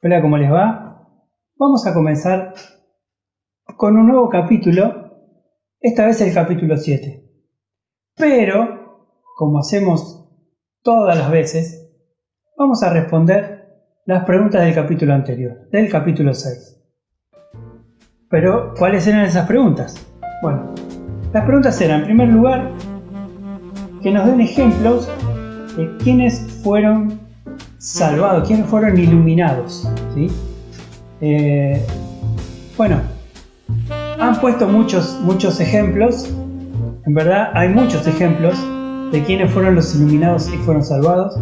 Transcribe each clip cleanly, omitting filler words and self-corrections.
Hola, ¿cómo les va? Vamos a comenzar con un nuevo capítulo, esta vez el capítulo 7. Pero, como hacemos todas las veces, vamos a responder las preguntas del capítulo anterior, del capítulo 6. Pero, ¿cuáles eran esas preguntas? Bueno, las preguntas eran, en primer lugar, que nos den ejemplos de quiénes fueron salvados, quiénes fueron iluminados, ¿sí? Han puesto muchos ejemplos. En verdad hay muchos ejemplos de quiénes fueron los iluminados y fueron salvados.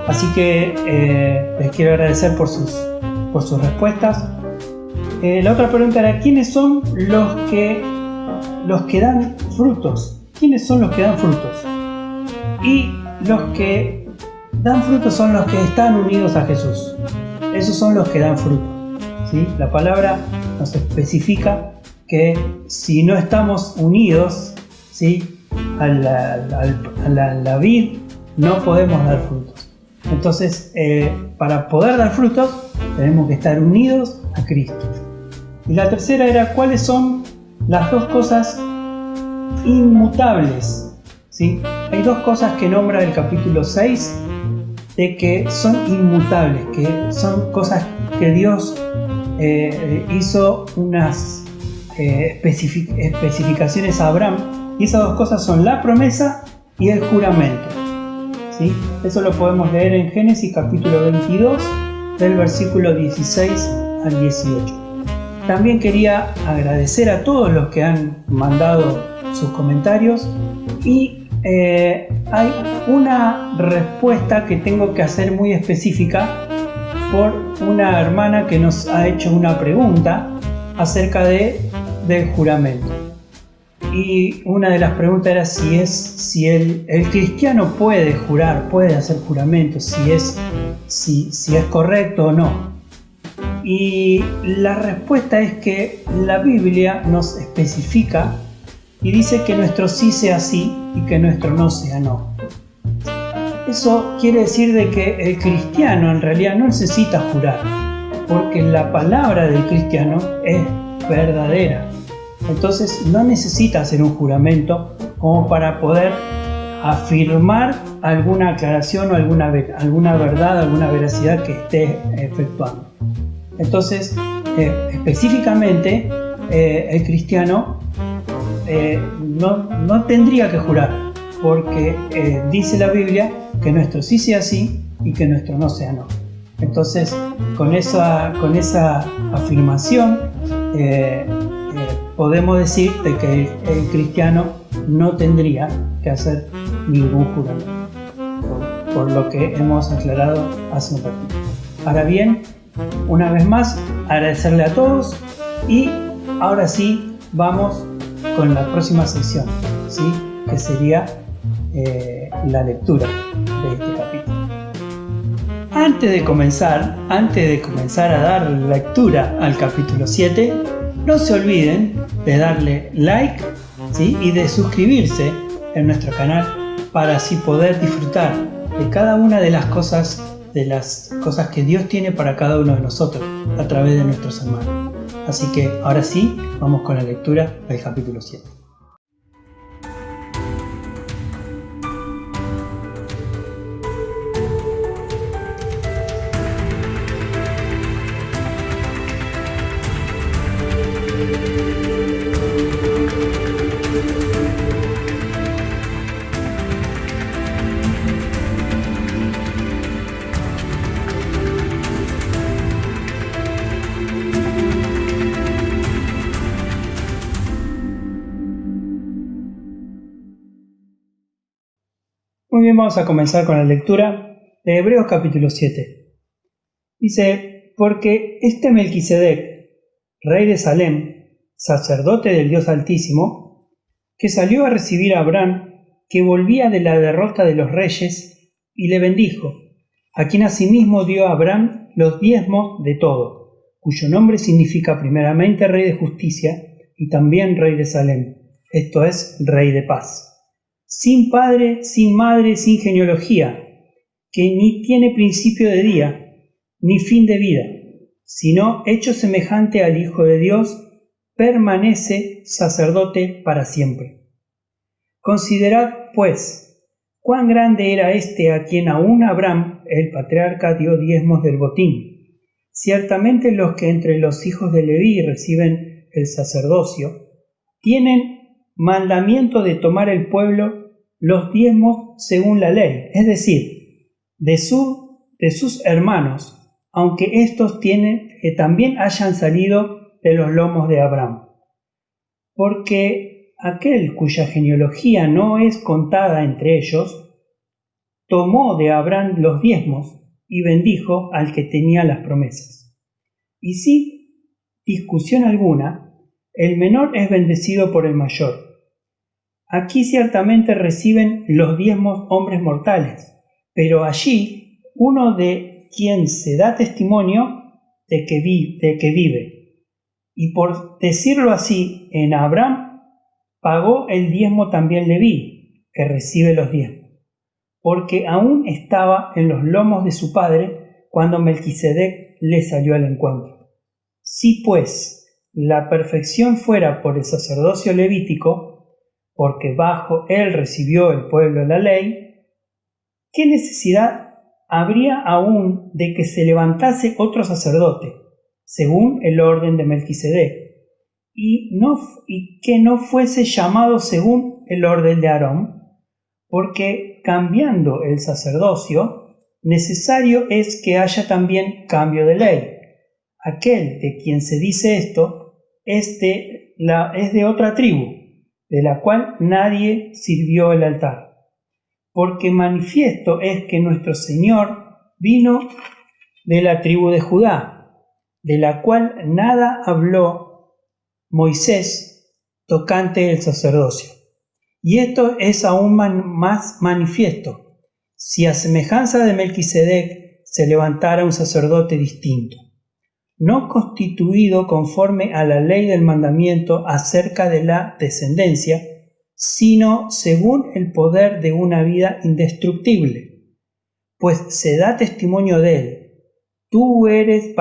Así que les quiero agradecer por sus respuestas. La otra pregunta era, ¿quiénes son los que dan frutos? ¿Quiénes son los que dan frutos? Y los que dan frutos son los que están unidos a Jesús. Esos son los que dan fruto, ¿sí? La palabra nos especifica que si no estamos unidos, ¿sí?, a la vid, no podemos dar frutos. Entonces, para poder dar frutos, tenemos que estar unidos a Cristo. Y la tercera era, ¿cuáles son las dos cosas inmutables? ¿Sí? Hay dos cosas que nombra el capítulo 6 de que son inmutables, que son cosas que Dios hizo unas especificaciones a Abraham, y esas dos cosas son la promesa y el juramento, ¿sí? Eso lo podemos leer en Génesis capítulo 22 del versículo 16 al 18. También quería agradecer a todos los que han mandado sus comentarios, y hay una respuesta que tengo que hacer muy específica por una hermana que nos ha hecho una pregunta acerca del juramento. Y una de las preguntas era si el cristiano puede jurar, puede hacer juramento, si es correcto o no. Y la respuesta es que la Biblia nos especifica y dice que nuestro sí sea sí y que nuestro no sea no. Eso quiere decir de que el cristiano en realidad no necesita jurar, porque la palabra del cristiano es verdadera. Entonces no necesita hacer un juramento como para poder afirmar alguna aclaración o alguna verdad, alguna veracidad que esté efectuando. Entonces, específicamente, el cristiano no tendría que jurar, porque dice la Biblia que nuestro sí sea sí y que nuestro no sea no. Entonces, con esa afirmación podemos decir de que el cristiano no tendría que hacer ningún juramento, por lo que hemos aclarado hace un ratito. Ahora bien, una vez más, agradecerle a todos, y ahora sí vamos con la próxima sección, ¿sí?, que sería la lectura de este capítulo. Antes de comenzar a dar lectura al capítulo 7, no se olviden de darle like, ¿sí?, y de suscribirse en nuestro canal para así poder disfrutar de cada una de las cosas que Dios tiene para cada uno de nosotros a través de nuestros hermanos. Así que ahora sí, vamos con la lectura del capítulo 7. Muy bien, vamos a comenzar con la lectura de Hebreos capítulo 7. Dice, porque este Melquisedec, rey de Salem, sacerdote del Dios Altísimo, que salió a recibir a Abraham, que volvía de la derrota de los reyes, y le bendijo, a quien asimismo dio a Abraham los diezmos de todo, cuyo nombre significa primeramente rey de justicia y también rey de Salem, esto es, rey de paz. Sin padre, sin madre, sin genealogía, que ni tiene principio de día, ni fin de vida, sino hecho semejante al Hijo de Dios, permanece sacerdote para siempre. Considerad, pues, cuán grande era este a quien aún Abraham, el patriarca, dio diezmos del botín. Ciertamente los que entre los hijos de Leví reciben el sacerdocio, tienen mandamiento de tomar el pueblo los diezmos según la ley, es decir, de sus hermanos, aunque éstos también hayan salido de los lomos de Abraham. Porque aquel cuya genealogía no es contada entre ellos, tomó de Abraham los diezmos y bendijo al que tenía las promesas. Y sin discusión alguna, el menor es bendecido por el mayor. Aquí ciertamente reciben los diezmos hombres mortales, pero allí uno de quien se da testimonio de que vive. Y por decirlo así, en Abraham pagó el diezmo también Leví, que recibe los diezmos, porque aún estaba en los lomos de su padre cuando Melquisedec le salió al encuentro. Si pues la perfección fuera por el sacerdocio levítico, porque bajo él recibió el pueblo la ley, ¿qué necesidad habría aún de que se levantase otro sacerdote, según el orden de Melquisedec, y que no fuese llamado según el orden de Aarón? Porque cambiando el sacerdocio, necesario es que haya también cambio de ley. Aquel de quien se dice esto es de otra tribu, de la cual nadie sirvió el altar. Porque manifiesto es que nuestro Señor vino de la tribu de Judá, de la cual nada habló Moisés tocante el sacerdocio. Y esto es aún más manifiesto, si a semejanza de Melquisedec se levantara un sacerdote distinto, no constituido conforme a la ley del mandamiento acerca de la descendencia, sino según el poder de una vida indestructible. Pues se da testimonio de él: tú eres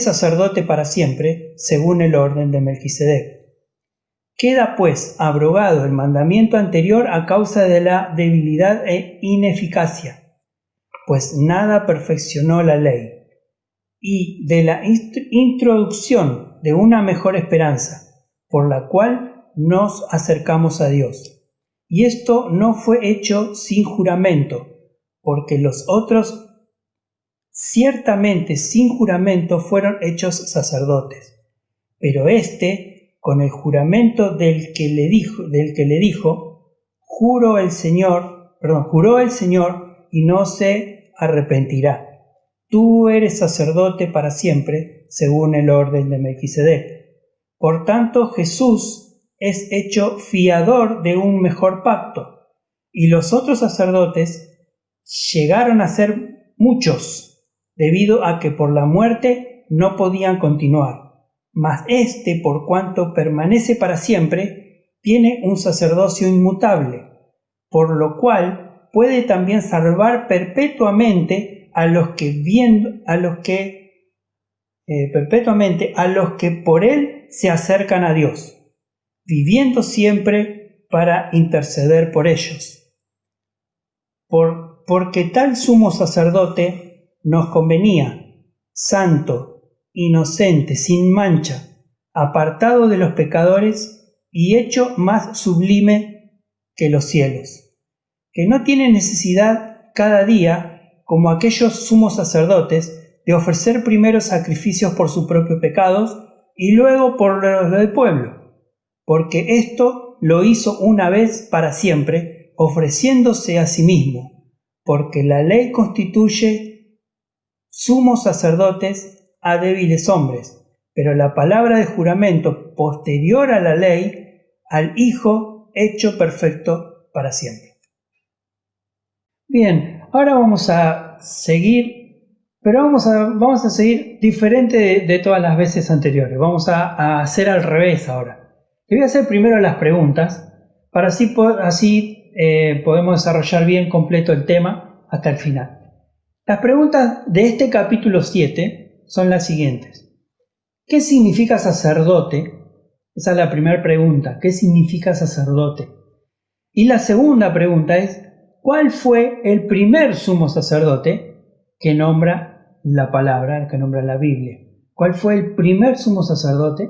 sacerdote para siempre, según el orden de Melquisedec. Queda pues abrogado el mandamiento anterior a causa de la debilidad e ineficacia, pues nada perfeccionó la ley, y de la introducción de una mejor esperanza, por la cual nos acercamos a Dios. Y esto no fue hecho sin juramento, porque los otros ciertamente sin juramento fueron hechos sacerdotes, pero éste, con el juramento del que le dijo, juró el Señor y no se arrepentirá. Tú eres sacerdote para siempre, según el orden de Melquisedec. Por tanto, Jesús es hecho fiador de un mejor pacto, y los otros sacerdotes llegaron a ser muchos, debido a que por la muerte no podían continuar. Mas éste, por cuanto permanece para siempre, tiene un sacerdocio inmutable, por lo cual puede también salvar perpetuamente a los que por él se acercan a Dios, viviendo siempre para interceder por ellos. Porque tal sumo sacerdote nos convenía, santo, inocente, sin mancha, apartado de los pecadores y hecho más sublime que los cielos, que no tiene necesidad cada día, como aquellos sumos sacerdotes, de ofrecer primero sacrificios por sus propios pecados y luego por los del pueblo, porque esto lo hizo una vez para siempre, ofreciéndose a sí mismo, porque la ley constituye sumos sacerdotes a débiles hombres, pero la palabra de juramento posterior a la ley, al Hijo hecho perfecto para siempre. Bien, ahora vamos a seguir, pero vamos a seguir diferente de todas las veces anteriores. Vamos a hacer al revés ahora. Te voy a hacer primero las preguntas, para así podemos desarrollar bien completo el tema hasta el final. Las preguntas de este capítulo 7 son las siguientes. ¿Qué significa sacerdote? Esa es la primera pregunta. ¿Qué significa sacerdote? Y la segunda pregunta es, ¿cuál fue el primer sumo sacerdote que nombra la palabra, que nombra la Biblia? ¿Cuál fue el primer sumo sacerdote?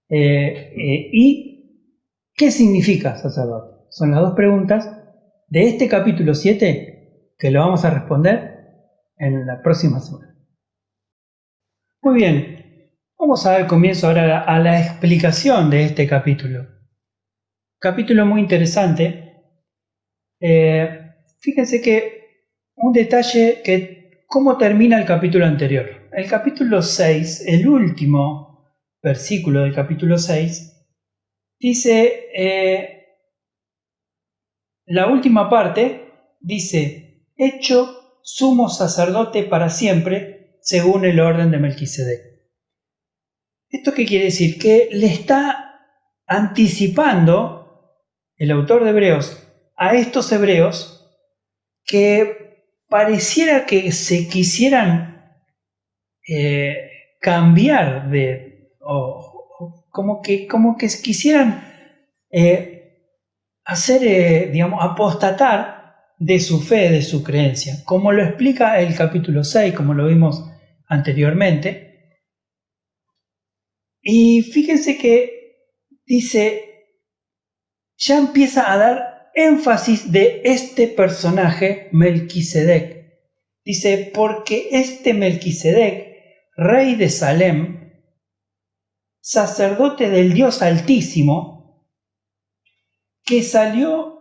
¿Y qué significa sacerdote? Son las dos preguntas de este capítulo 7 que lo vamos a responder en la próxima semana. Muy bien, vamos a dar comienzo ahora a la explicación de este capítulo. Capítulo muy interesante. Fíjense que un detalle que cómo termina el capítulo anterior. El capítulo 6, el último versículo del capítulo 6, dice, la última parte dice, hecho sumo sacerdote para siempre, según el orden de Melquisedec. ¿Esto qué quiere decir? Que le está anticipando el autor de Hebreos a estos hebreos que pareciera que se quisieran cambiar como que quisieran hacer, apostatar de su fe, de su creencia, como lo explica el capítulo 6, como lo vimos anteriormente. Y fíjense que dice, ya empieza a dar énfasis de este personaje Melquisedec. Dice, porque este Melquisedec, rey de Salem, sacerdote del Dios Altísimo, que salió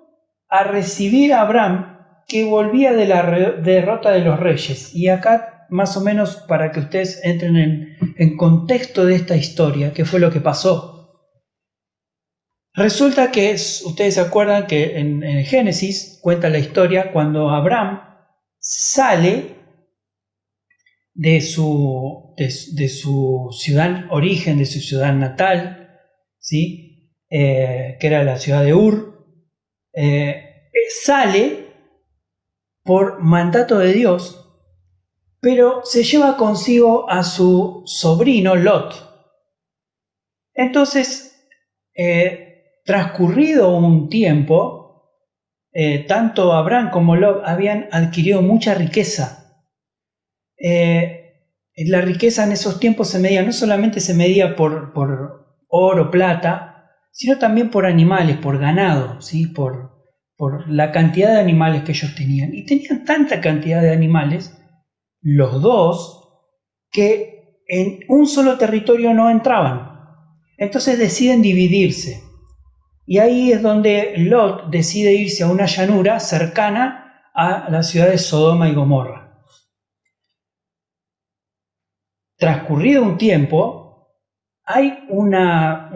a recibir a Abraham, que volvía de la derrota de los reyes. Y acá, más o menos, para que ustedes entren en contexto de esta historia, qué fue lo que pasó. Resulta que, ustedes se acuerdan que en Génesis cuenta la historia cuando Abraham sale de su ciudad origen, de su ciudad natal, ¿sí? Que era la ciudad de Ur, sale por mandato de Dios, pero se lleva consigo a su sobrino Lot. Entonces, transcurrido un tiempo, tanto Abraham como Lot habían adquirido mucha riqueza. La riqueza en esos tiempos no solamente se medía por oro, plata, sino también por animales, por ganado, ¿sí? por la cantidad de animales que ellos tenían. Y tenían tanta cantidad de animales, los dos, que en un solo territorio no entraban. Entonces deciden dividirse. Y ahí es donde Lot decide irse a una llanura cercana a la ciudad de Sodoma y Gomorra. Transcurrido un tiempo, hay una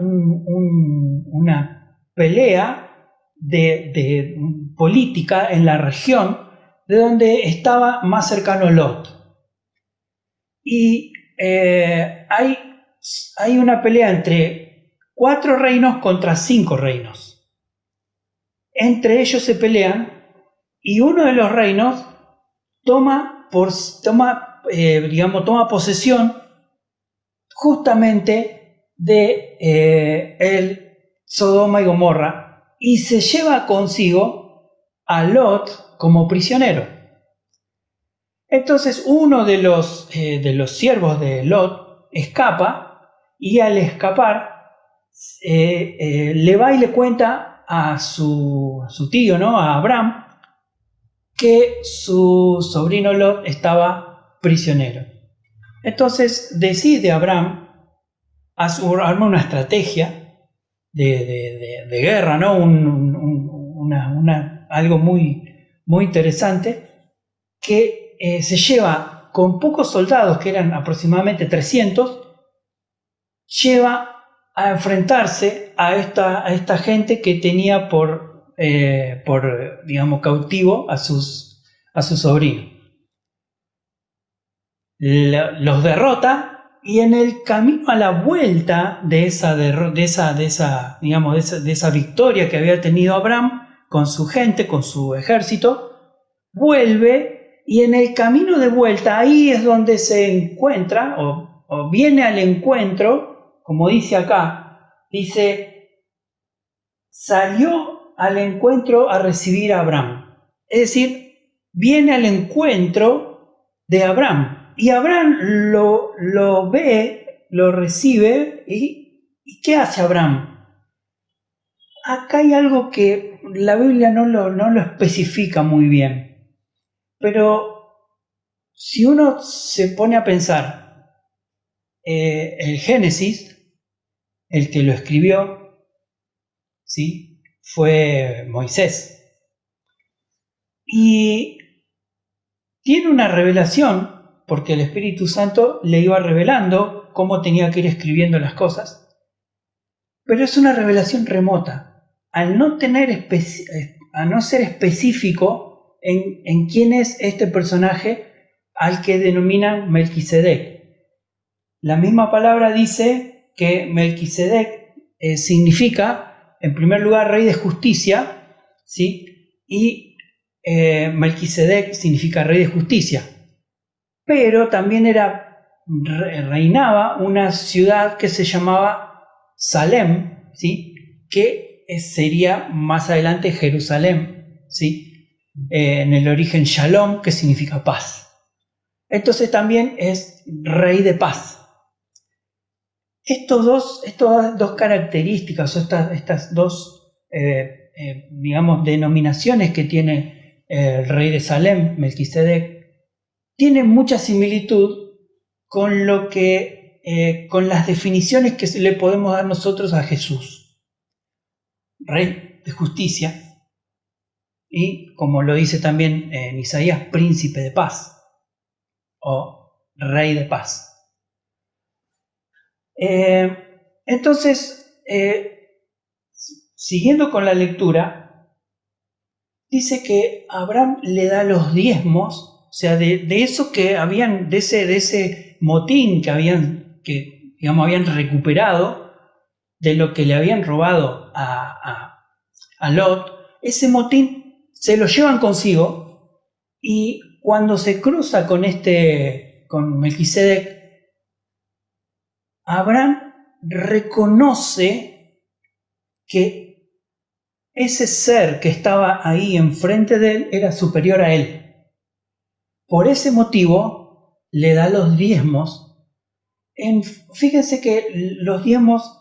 pelea de política en la región de donde estaba más cercano Lot. Y hay una pelea entre 4 reinos contra 5 reinos. Entre ellos se pelean y uno de los reinos toma posesión justamente de el Sodoma y Gomorra y se lleva consigo a Lot como prisionero. Entonces uno de los siervos de Lot escapa y al escapar le va y le cuenta a su tío, ¿no? A Abraham, que su sobrino Lot estaba prisionero. Entonces decide Abraham armar una estrategia de guerra, ¿no? Algo muy, muy interesante, que se lleva con pocos soldados, que eran aproximadamente 300, lleva a enfrentarse a esta gente que tenía por cautivo a su sobrino. Los derrota y en el camino a la vuelta de esa victoria que había tenido Abraham con su gente, con su ejército, vuelve y en el camino de vuelta, ahí es donde se encuentra o viene al encuentro, como dice acá, dice, salió al encuentro a recibir a Abraham. Es decir, viene al encuentro de Abraham. Y Abraham lo ve, lo recibe, ¿y qué hace Abraham? Acá hay algo que la Biblia no lo especifica muy bien, pero si uno se pone a pensar, el Génesis, el que lo escribió, ¿sí?, fue Moisés. Y tiene una revelación, porque el Espíritu Santo le iba revelando cómo tenía que ir escribiendo las cosas, pero es una revelación remota. Al no ser específico en quién es este personaje al que denominan Melquisedec. La misma palabra dice que Melquisedec significa, en primer lugar, rey de justicia, ¿sí? Y Melquisedec significa rey de justicia. Pero también reinaba una ciudad que se llamaba Salem, ¿sí?, que sería más adelante Jerusalén, ¿sí?, en el origen Shalom, que significa paz. Entonces también es rey de paz. Estas dos características, estas dos, digamos, denominaciones que tiene el rey de Salem, Melquisedec, tienen mucha similitud con con las definiciones que le podemos dar nosotros a Jesús. Rey de justicia y, como lo dice también en Isaías, príncipe de paz o rey de paz. Entonces, siguiendo con la lectura, dice que Abraham le da los diezmos, o sea, de eso que habían, de ese motín que habían recuperado, de lo que le habían robado a Lot. Ese motín se lo llevan consigo, y cuando se cruza con Melquisedec, Abraham reconoce que ese ser que estaba ahí enfrente de él era superior a él. Por ese motivo le da los diezmos. Fíjense que los diezmos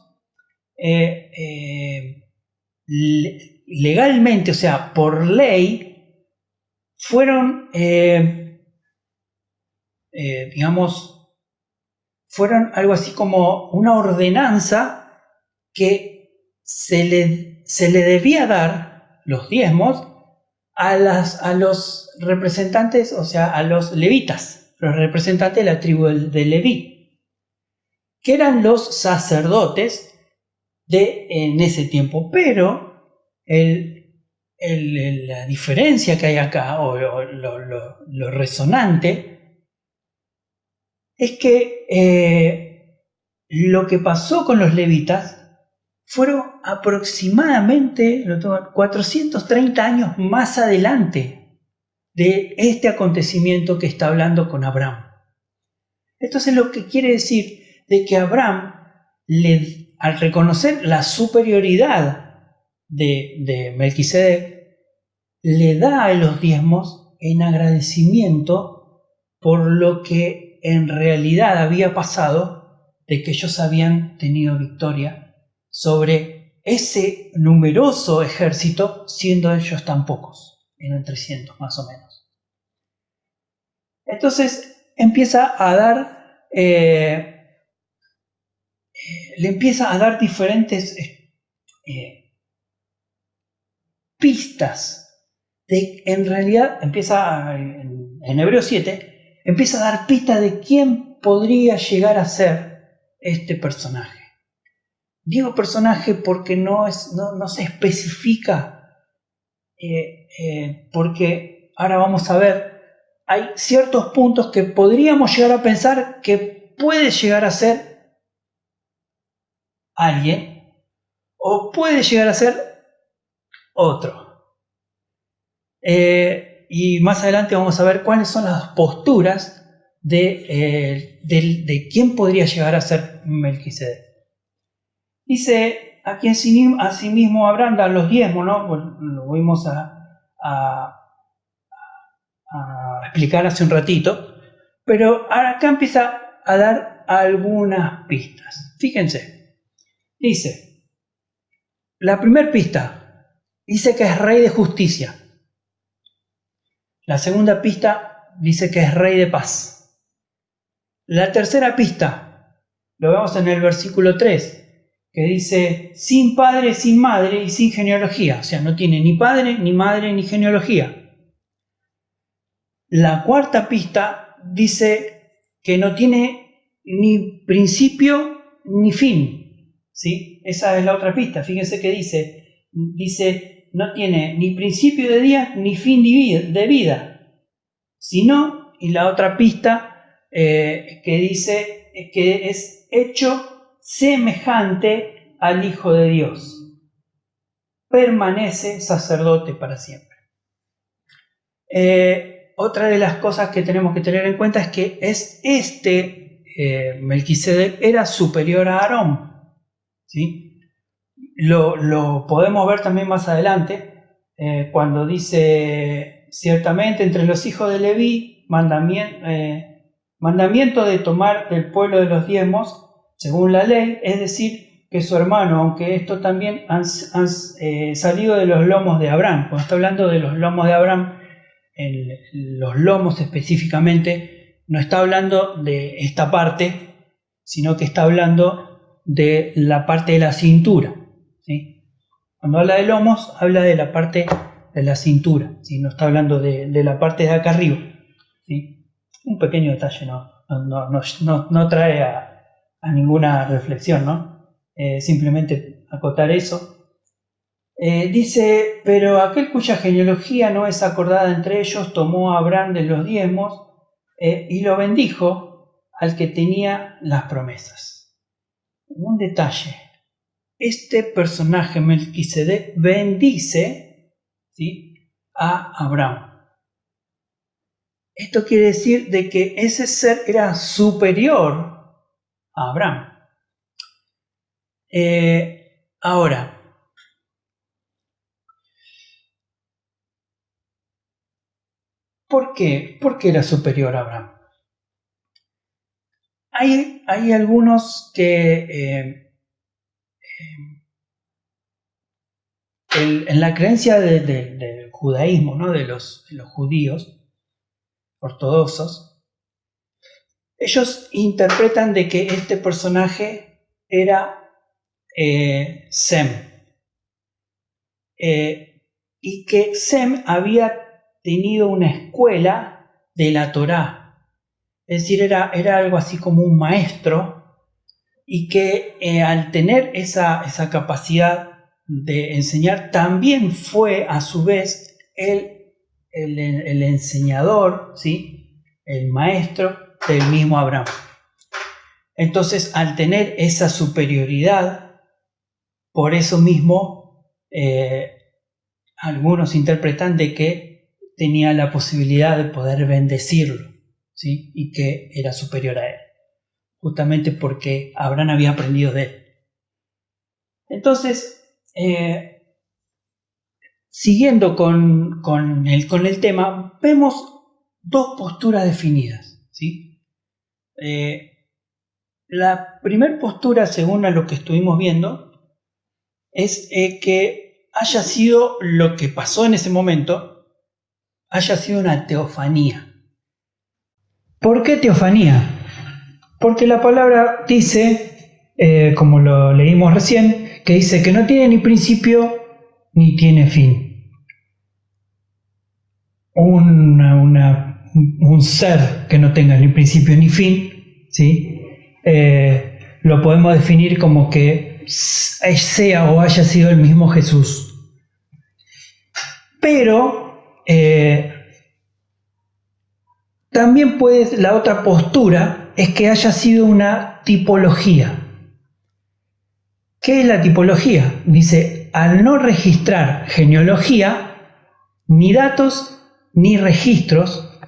legalmente, o sea, por ley, fueron, fueron algo así como una ordenanza que se le debía dar los diezmos a los representantes, o sea, a los levitas, los representantes de la tribu de Leví, que eran los sacerdotes en ese tiempo. Pero la diferencia que hay acá, o lo resonante, es que lo que pasó con los levitas fueron aproximadamente 430 años más adelante de este acontecimiento que está hablando con Abraham. Entonces, lo que quiere decir de que Abraham, al reconocer la superioridad de Melquisedec, le da a los diezmos en agradecimiento por lo que en realidad había pasado, de que ellos habían tenido victoria sobre ese numeroso ejército, siendo ellos tan pocos, eran 300 más o menos. Entonces empieza a dar, le empieza a dar diferentes pistas. En realidad empieza, en Hebreos 7, empieza a dar pistas de quién podría llegar a ser este personaje. Digo personaje porque no se especifica, porque ahora vamos a ver, hay ciertos puntos que podríamos llegar a pensar que puede llegar a ser alguien o puede llegar a ser otro. y más adelante vamos a ver cuáles son las posturas de quién podría llegar a ser Melquisedec. Dice, aquí asimismo Abraham da los diezmos, ¿no? Bueno, lo vimos a explicar hace un ratito, pero ahora acá empieza a dar algunas pistas. Fíjense, dice, la primera pista, dice que es rey de justicia. La segunda pista dice que es rey de paz. La tercera pista, lo vemos en el versículo 3, que dice, sin padre, sin madre y sin genealogía. O sea, no tiene ni padre, ni madre, ni genealogía. La cuarta pista dice que no tiene ni principio ni fin. ¿Sí? Esa es la otra pista. Fíjense que dice, no tiene ni principio de día ni fin de vida. Sino, y la otra pista que dice que es hecho semejante al Hijo de Dios. Permanece sacerdote para siempre. Otra de las cosas que tenemos que tener en cuenta es que Melquisedec era superior a Aarón. ¿Sí? Lo podemos ver también más adelante, cuando dice, ciertamente entre los hijos de Leví, mandamiento de tomar del pueblo de los diezmos, según la ley, es decir, que su hermano, aunque esto también han salido de los lomos de Abraham. Cuando está hablando de los lomos de Abraham, los lomos específicamente, no está hablando de esta parte, sino que está hablando de la parte de la cintura. ¿Sí? Cuando habla de lomos, habla de la parte de la cintura, ¿sí? No está hablando de la parte de acá arriba. ¿Sí? Un pequeño detalle, no trae a ninguna reflexión, ¿no? Simplemente acotar eso. Dice, pero aquel cuya genealogía no es acordada entre ellos, tomó a Abraham de los diezmos y lo bendijo al que tenía las promesas. Un detalle, este personaje Melquisedec bendice, ¿sí?, a Abraham. Esto quiere decir de que ese ser era superior a Abraham. Ahora, ¿por qué? ¿Por qué era superior a Abraham? Hay algunos que en la creencia del judaísmo, ¿no? de los judíos ortodoxos, ellos interpretan de que este personaje era Sem, y que Sem había tenido una escuela de la Torá, es decir, era algo así como un maestro, y que al tener esa capacidad de enseñar, también fue a su vez el enseñador, ¿sí?, el maestro del mismo Abraham. Entonces, al tener esa superioridad, por eso mismo algunos interpretan de que tenía la posibilidad de poder bendecirlo, ¿sí?, y que era superior a él, justamente porque Abraham había aprendido de él. Entonces, siguiendo con el tema, vemos dos posturas definidas, ¿sí? La primera postura, según a lo que estuvimos viendo, es que haya sido lo que pasó en ese momento, haya sido una teofanía. ¿Por qué teofanía? Porque la palabra dice, como lo leímos recién, que dice que no tiene ni principio ni tiene fin. Un ser que no tenga ni principio ni fin, ¿sí?, lo podemos definir como que sea o haya sido el mismo Jesús. Pero también la otra postura es que haya sido una tipología. ¿Qué es la tipología? Dice, al no registrar genealogía ni datos ni registros,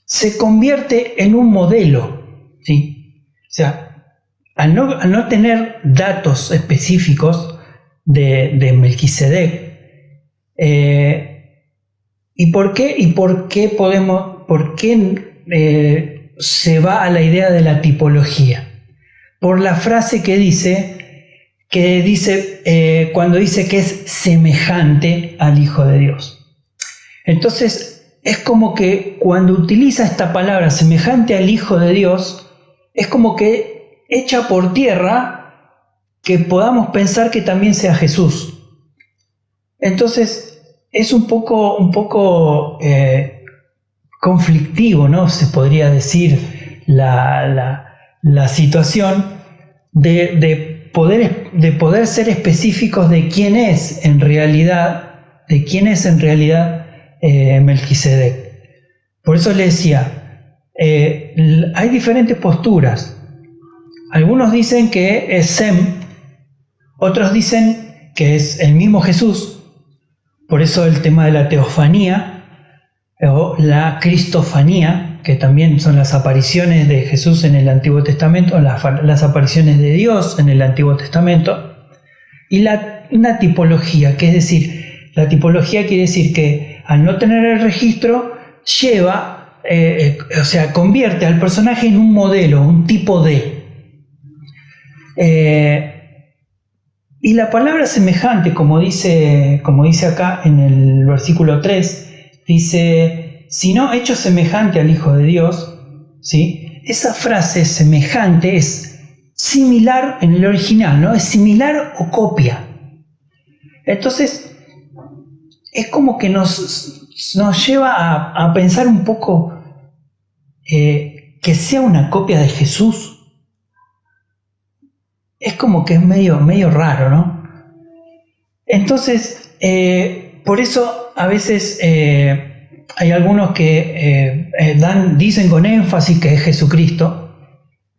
se convierte en un modelo, ¿sí? O sea, al no tener datos específicos de Melquisedec, ¿y por qué se va a la idea de la tipología? Por la frase que dice cuando dice que es semejante al Hijo de Dios. Entonces, es como que cuando utiliza esta palabra semejante al Hijo de Dios, es como que echa por tierra que podamos pensar que también sea Jesús. Entonces, es un poco conflictivo, ¿no? Se podría decir la situación de poder ser específicos de quién es en realidad Melquisedec. Por eso le decía, hay diferentes posturas. Algunos dicen que es Sem, otros dicen que es el mismo Jesús. Por eso el tema de la teofanía o la cristofanía, que también son las apariciones de Jesús en el Antiguo Testamento, las apariciones de Dios en el Antiguo Testamento, y una tipología, que es decir, la tipología quiere decir que al no tener el registro, convierte al personaje en un modelo, un tipo de. Y la palabra semejante, como dice acá en el versículo 3, dice, sino hecho semejante al Hijo de Dios, ¿sí? Esa frase semejante es similar en el original, ¿no? Es similar o copia. Entonces, es como que nos lleva a pensar un poco que sea una copia de Jesús. Es como que es medio raro, ¿no? Entonces, por eso a veces hay algunos que dicen con énfasis que es Jesucristo,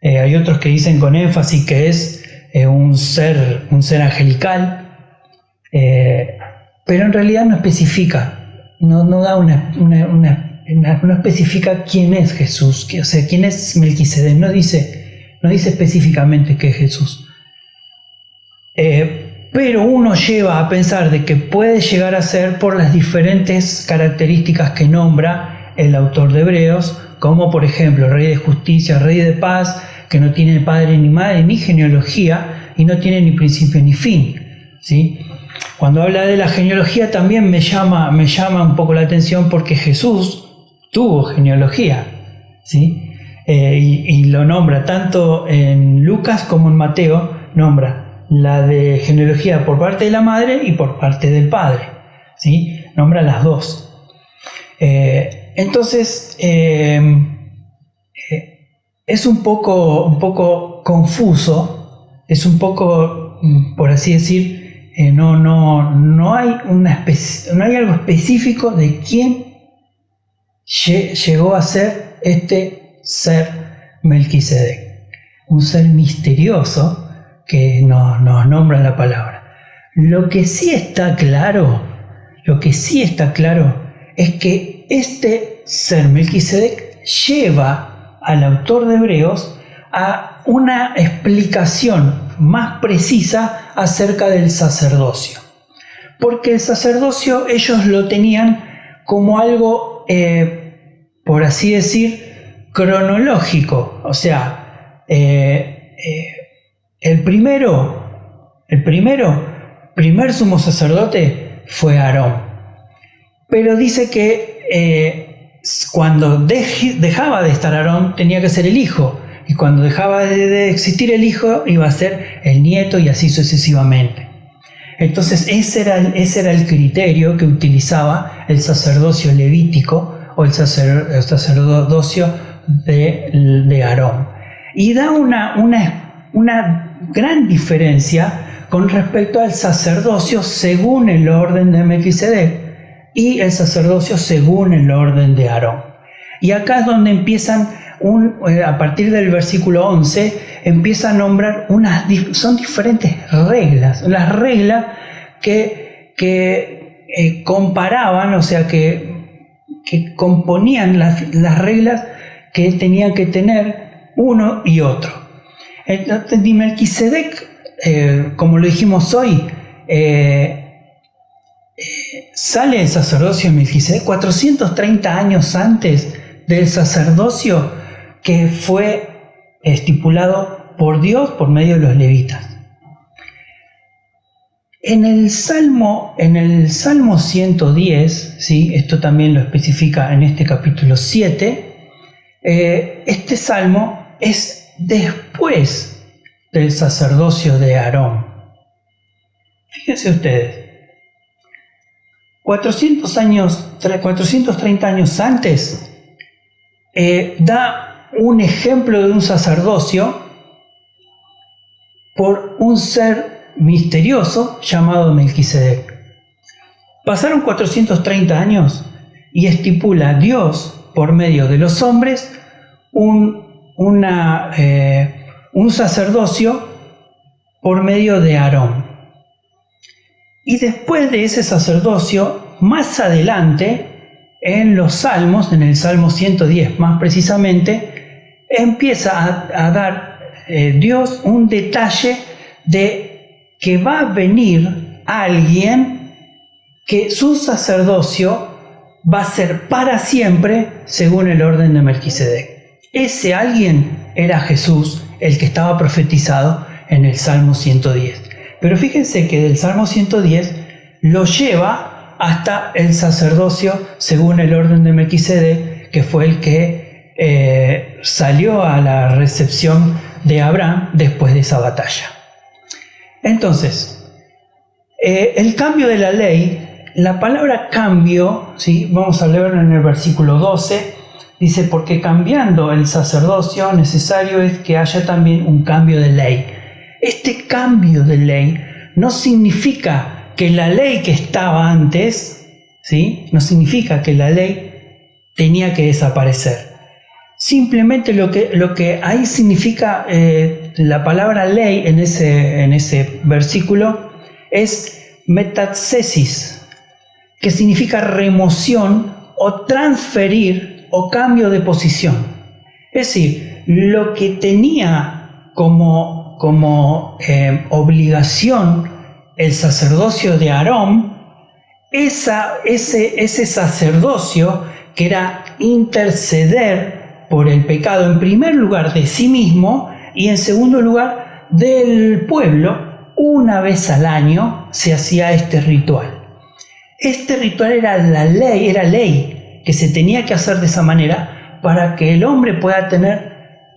hay otros que dicen con énfasis que es un ser angelical, pero en realidad no especifica, no da no especifica quién es Jesús, o sea, quién es Melquisedec, no dice específicamente que es Jesús. Pero uno lleva a pensar de que puede llegar a ser por las diferentes características que nombra el autor de Hebreos, como por ejemplo Rey de Justicia, Rey de Paz, que no tiene padre ni madre ni genealogía y no tiene ni principio ni fin, ¿sí? Cuando habla de la genealogía también me llama un poco la atención porque Jesús tuvo genealogía, ¿sí? Y lo nombra tanto en Lucas como en Mateo, nombra la de genealogía por parte de la madre y por parte del padre, ¿sí? Nombra las dos. Entonces, es un poco confuso, es un poco, por así decir, no hay algo específico de quién llegó a ser este ser Melquisedec, un ser misterioso que nos nombra la palabra. Lo que sí está claro es que este ser Melquisedec lleva al autor de Hebreos a una explicación más precisa acerca del sacerdocio. Porque el sacerdocio ellos lo tenían como algo, por así decir, cronológico. O sea, el primer sumo sacerdote fue Aarón. Pero dice que cuando dejaba de estar Aarón tenía que ser el hijo. Y cuando dejaba de existir el hijo iba a ser el nieto y así sucesivamente. Entonces ese era el criterio que utilizaba el sacerdocio levítico o el sacerdocio de Aarón. Y da una gran diferencia con respecto al sacerdocio según el orden de Melquisedec y el sacerdocio según el orden de Aarón. Y acá es donde empiezan, a partir del versículo 11, empieza a nombrar son diferentes reglas, las reglas que comparaban, o sea, que componían las reglas que tenían que tener uno y otro. Entonces, Melquisedec, como lo dijimos hoy, sale el sacerdocio de Melquisedec 430 años antes del sacerdocio que fue estipulado por Dios por medio de los levitas. En el Salmo 110, ¿sí? Esto también lo especifica en este capítulo 7, este salmo es después del sacerdocio de Aarón. Fíjense ustedes, 430 años antes, da un ejemplo de un sacerdocio por un ser misterioso llamado Melquisedec. Pasaron 430 años y estipula Dios por medio de los hombres un sacerdocio por medio de Aarón. Y después de ese sacerdocio, más adelante, en los Salmos, en el Salmo 110 más precisamente, empieza a dar Dios un detalle de que va a venir alguien que su sacerdocio va a ser para siempre según el orden de Melquisedec. Ese alguien era Jesús, el que estaba profetizado en el Salmo 110. Pero fíjense que del Salmo 110 lo lleva hasta el sacerdocio según el orden de Melquisedec, que fue el que salió a la recepción de Abraham después de esa batalla. Entonces, el cambio de la ley, la palabra cambio, ¿sí? Vamos a leerlo en el versículo 12, dice, porque cambiando el sacerdocio necesario es que haya también un cambio de ley. Este cambio de ley no significa que la ley que estaba antes, ¿sí? No significa que la ley tenía que desaparecer. Simplemente lo que ahí significa la palabra ley en ese versículo es metathesis, que significa remoción o transferir o cambio de posición. Es decir, lo que tenía como obligación el sacerdocio de Aarón, ese sacerdocio que era interceder por el pecado, en primer lugar de sí mismo y en segundo lugar del pueblo, una vez al año se hacía este ritual. Este ritual era ley, que se tenía que hacer de esa manera para que el hombre pueda tener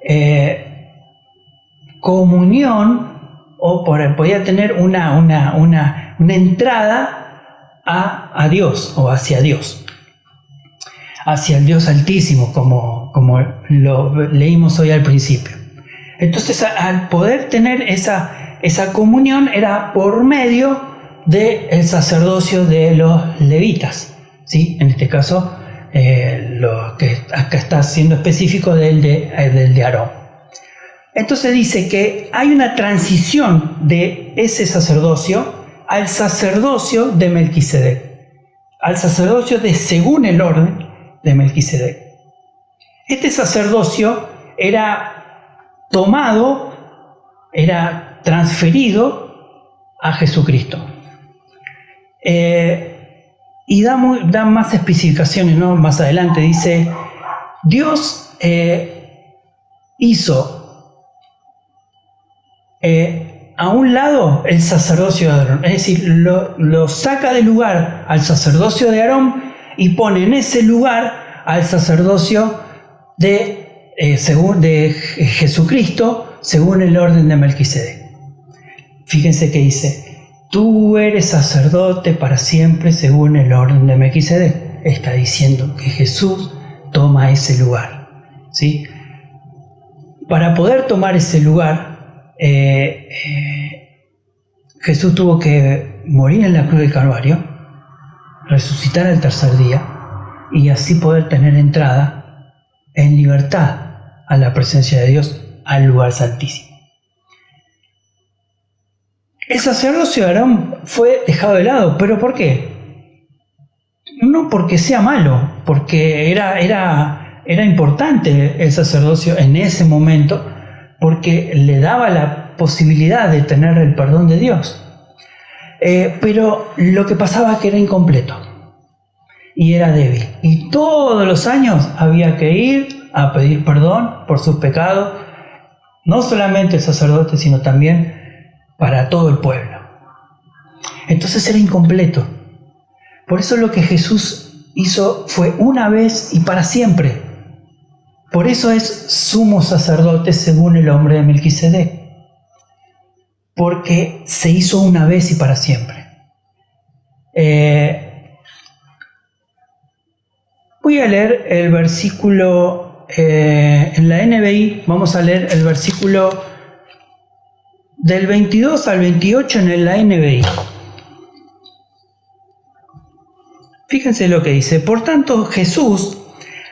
comunión o podía tener una entrada a Dios o hacia Dios. Hacia el Dios Altísimo, como lo leímos hoy al principio. Entonces, al poder tener esa comunión era por medio del sacerdocio de los levitas, ¿sí? En este caso, lo que acá está siendo específico del de Aarón. Entonces dice que hay una transición de ese sacerdocio al sacerdocio de Melquisedec, al sacerdocio de según el orden de Melquisedec. Este sacerdocio era tomado, era transferido a Jesucristo. Y da más especificaciones, ¿no? Más adelante dice, Dios hizo a un lado el sacerdocio de Aarón, es decir, lo saca del lugar al sacerdocio de Aarón y pone en ese lugar al sacerdocio de Jesucristo según el orden de Melquisedec. Fíjense que dice, tú eres sacerdote para siempre según el orden de Melquisedec. Está diciendo que Jesús toma ese lugar, ¿sí? Para poder tomar ese lugar, Jesús tuvo que morir en la cruz del Calvario, resucitar al tercer día y así poder tener entrada en libertad a la presencia de Dios, al lugar santísimo. El sacerdocio de Aarón fue dejado de lado. ¿Pero por qué? No porque sea malo, porque era importante el sacerdocio en ese momento, porque le daba la posibilidad de tener el perdón de Dios. Pero lo que pasaba es que era incompleto y era débil. Y todos los años había que ir a pedir perdón por sus pecados, no solamente el sacerdote, sino también para todo el pueblo. Entonces era incompleto. Por eso lo que Jesús hizo fue una vez y para siempre. Por eso es sumo sacerdote según el nombre de Melquisedec. Porque se hizo una vez y para siempre. Voy a leer el versículo en la NBI. Vamos a leer el versículo del 22 al 28 en la NBI. Fíjense lo que dice. Por tanto, Jesús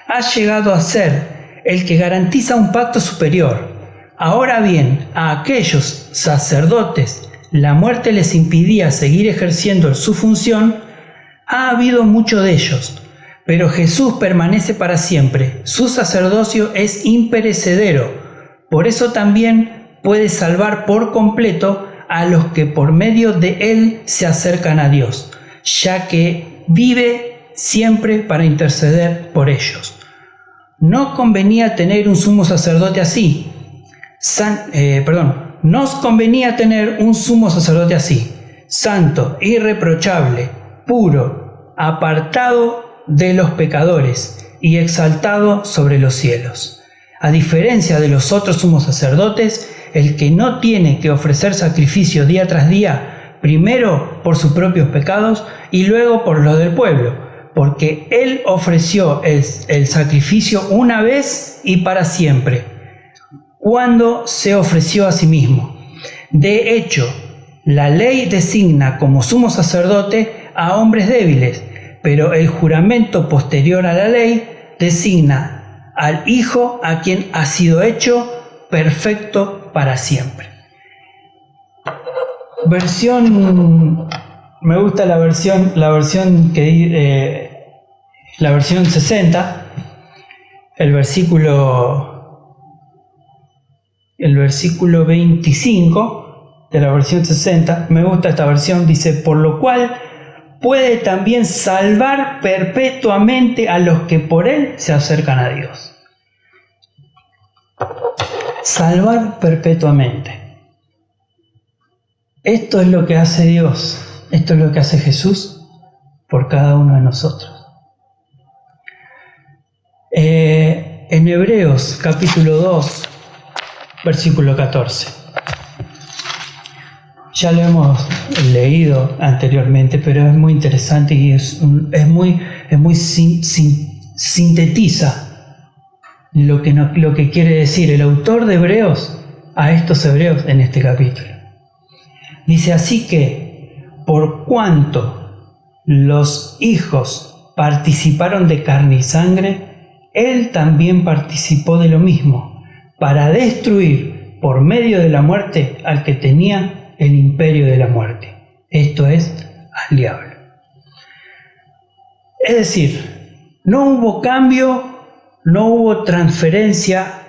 ha llegado a ser el que garantiza un pacto superior. Ahora bien, a aquellos sacerdotes la muerte les impidía seguir ejerciendo su función, ha habido mucho de ellos, pero Jesús permanece para siempre. Su sacerdocio es imperecedero. Por eso también puede salvar por completo a los que por medio de él se acercan a Dios, ya que vive siempre para interceder por ellos. No convenía tener un sumo sacerdote así. Nos convenía tener un sumo sacerdote así, santo, irreprochable, puro, apartado de los pecadores y exaltado sobre los cielos. A diferencia de los otros sumos sacerdotes, el que no tiene que ofrecer sacrificio día tras día, primero por sus propios pecados y luego por los del pueblo, porque él ofreció el sacrificio una vez y para siempre, cuando se ofreció a sí mismo. De hecho, la ley designa como sumo sacerdote a hombres débiles, pero el juramento posterior a la ley designa al Hijo a quien ha sido hecho perfecto para siempre. Me gusta la versión 60, el versículo 25 de la versión 60, me gusta esta versión, dice: por lo cual puede también salvar perpetuamente a los que por él se acercan a Dios. Salvar perpetuamente. Esto es lo que hace Dios, esto es lo que hace Jesús por cada uno de nosotros. En Hebreos capítulo 2, versículo 14. Ya lo hemos leído anteriormente, pero es muy interesante y sintetiza lo que quiere decir el autor de Hebreos a estos hebreos en este capítulo. Dice: así que, por cuanto los hijos participaron de carne y sangre, él también participó de lo mismo, para destruir por medio de la muerte al que tenía el imperio de la muerte, esto es, al diablo. Es decir, no hubo cambio, no hubo transferencia,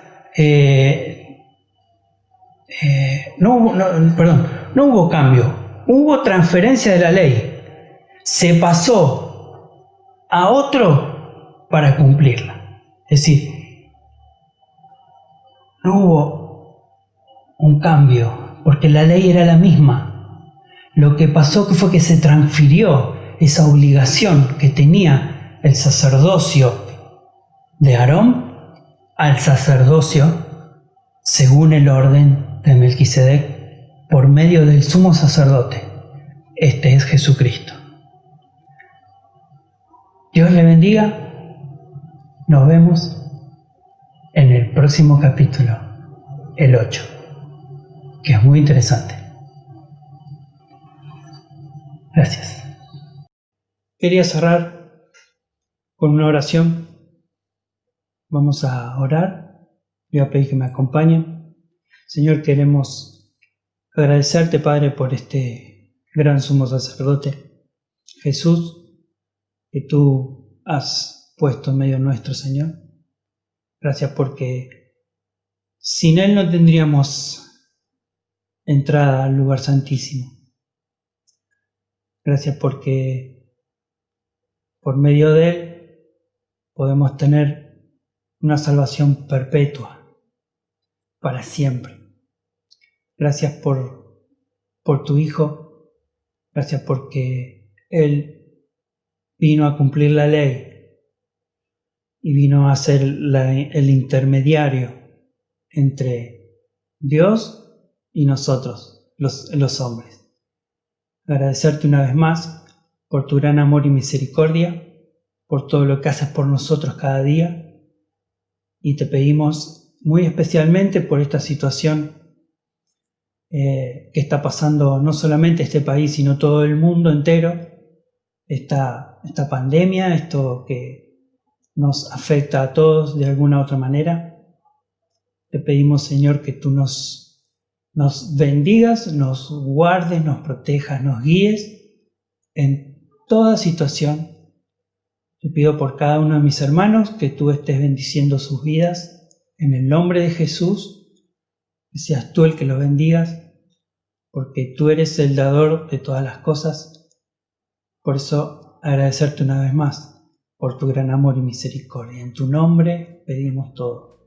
no hubo cambio, hubo transferencia de la ley. Se pasó a otro para cumplirla. Es decir, no hubo un cambio, porque la ley era la misma. Lo que pasó fue que se transfirió esa obligación que tenía el sacerdocio de Aarón al sacerdocio según el orden de Melquisedec por medio del sumo sacerdote. Este es Jesucristo. Dios le bendiga. Nos vemos en el próximo capítulo, el 8, que es muy interesante. Gracias. Quería cerrar con una oración. Vamos a orar. Voy a pedir que me acompañen. Señor, queremos Agradecerte, Padre, por este gran sumo sacerdote, Jesús, que tú has puesto en medio nuestro, Señor. Gracias porque sin Él no tendríamos entrada al lugar santísimo. Gracias porque por medio de Él podemos tener una salvación perpetua, para siempre. Gracias por tu Hijo. Gracias porque Él vino a cumplir la ley y vino a ser el intermediario entre Dios y nosotros, los hombres. Agradecerte una vez más por tu gran amor y misericordia, por todo lo que haces por nosotros cada día, y te pedimos muy especialmente por esta situación que está pasando no solamente este país, sino todo el mundo entero, esta pandemia, esto que nos afecta a todos de alguna u otra manera. Te pedimos, Señor, que tú nos bendigas, nos guardes, nos protejas, nos guíes en toda situación. Te pido por cada uno de mis hermanos que tú estés bendiciendo sus vidas en el nombre de Jesús, que seas tú el que los bendigas, porque tú eres el dador de todas las cosas. Por eso agradecerte una vez más por tu gran amor y misericordia. En tu nombre pedimos todo.